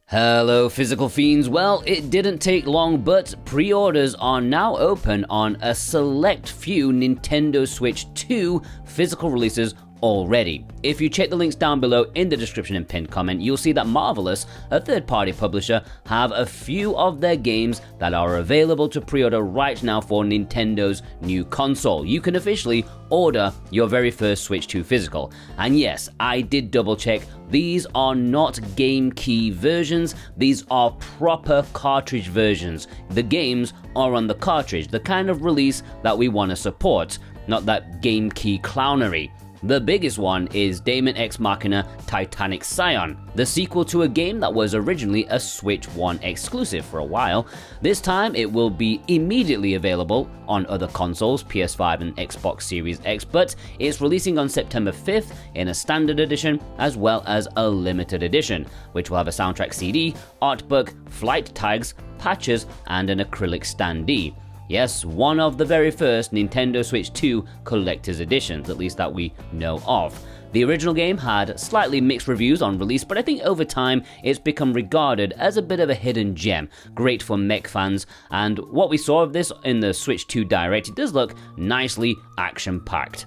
Hello physical fiends, well it didn't take long but pre-orders are now open on a select few Nintendo Switch 2 physical releases already. If you check the links down below in the description and pinned comment, you'll see that Marvelous, a third-party publisher, have a few of their games that are available to pre-order right now for Nintendo's new console. You can officially order your very first Switch 2 physical. And yes, I did double check, these are not game key versions, these are proper cartridge versions. The games are on the cartridge, the kind of release that we want to support, not that game key clownery. The biggest one is Daemon x Machina Titanic Scion, the sequel to a game that was originally a Switch 1 exclusive for a while. This time it will be immediately available on other consoles, PS5 and Xbox Series X, but it's releasing on September 5th in a standard edition as well as a limited edition, which will have a soundtrack CD, art book, flight tags, patches, and an acrylic standee. Yes, one of the very first Nintendo Switch 2 collector's editions, at least that we know of. The original game had slightly mixed reviews on release, but I think over time it's become regarded as a bit of a hidden gem, great for mech fans, and what we saw of this in the Switch 2 Direct, it does look nicely action-packed.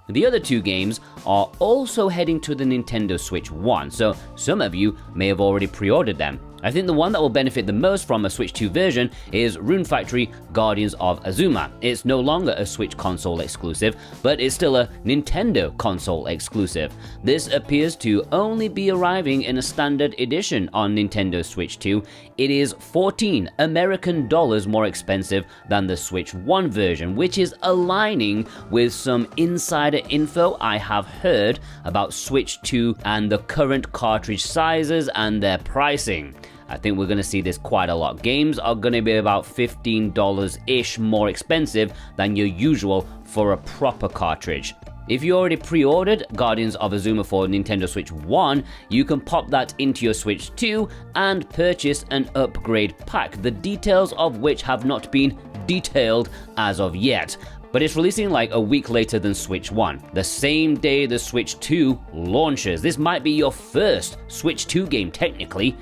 The other two games are also heading to the Nintendo Switch 1, so some of you may have already pre-ordered them. I think the one that will benefit the most from a Switch 2 version is Rune Factory Guardians of Azuma. It's no longer a Switch console exclusive, but it's still a Nintendo console exclusive. This appears to only be arriving in a standard edition on Nintendo Switch 2. It is $14 American more expensive than the Switch 1 version, which is aligning with some insider info I have heard about Switch 2 and the current cartridge sizes and their pricing. I think we're going to see this quite a lot. Games are going to be about $15-ish more expensive than your usual for a proper cartridge. If you already pre-ordered Guardians of Azuma for Nintendo Switch 1, you can pop that into your Switch 2 and purchase an upgrade pack, the details of which have not been detailed as of yet. But it's releasing like a week later than Switch 1, the same day the Switch 2 launches. This might be your first Switch 2 game technically.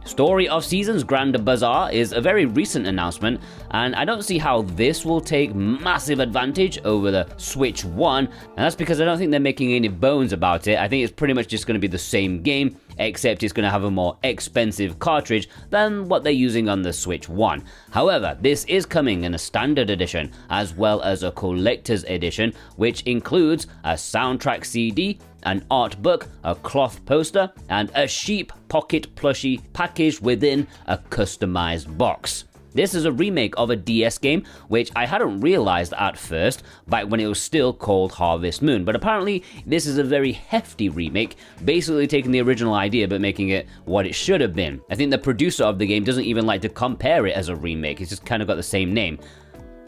Story of Seasons Grand Bazaar is a very recent announcement, and I don't see how this will take massive advantage over the Switch 1, and that's because I don't think they're making any bones about it. I think it's pretty much just going to be the same game, except it's going to have a more expensive cartridge than what they're using on the Switch 1. However, this is coming in a standard edition, as well as a collector's edition, which includes a soundtrack CD, an art book, a cloth poster, and a sheep pocket plushie packaged within a customized box. This is a remake of a DS game, which I hadn't realized at first, back when it was still called Harvest Moon, but apparently this is a very hefty remake, basically taking the original idea but making it what it should have been. I think the producer of the game doesn't even like to compare it as a remake, it's just kind of got the same name.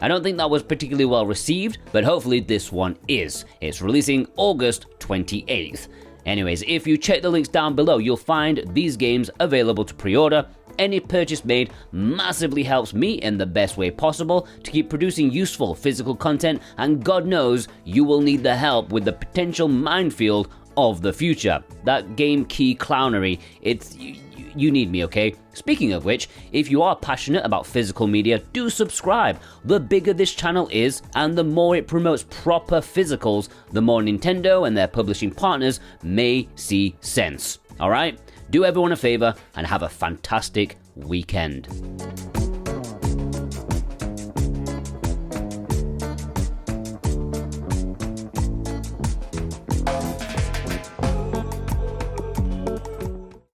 I don't think that was particularly well received, but hopefully this one is. It's releasing August 28th. Anyways, if you check the links down below, you'll find these games available to pre-order. Any purchase made massively helps me in the best way possible to keep producing useful physical content, and God knows you will need the help with the potential minefield of the future. That game key clownery, you need me, okay? Speaking of which, if you are passionate about physical media, do subscribe. The bigger this channel is, and the more it promotes proper physicals, the more Nintendo and their publishing partners may see sense. Alright? Do everyone a favor and have a fantastic weekend.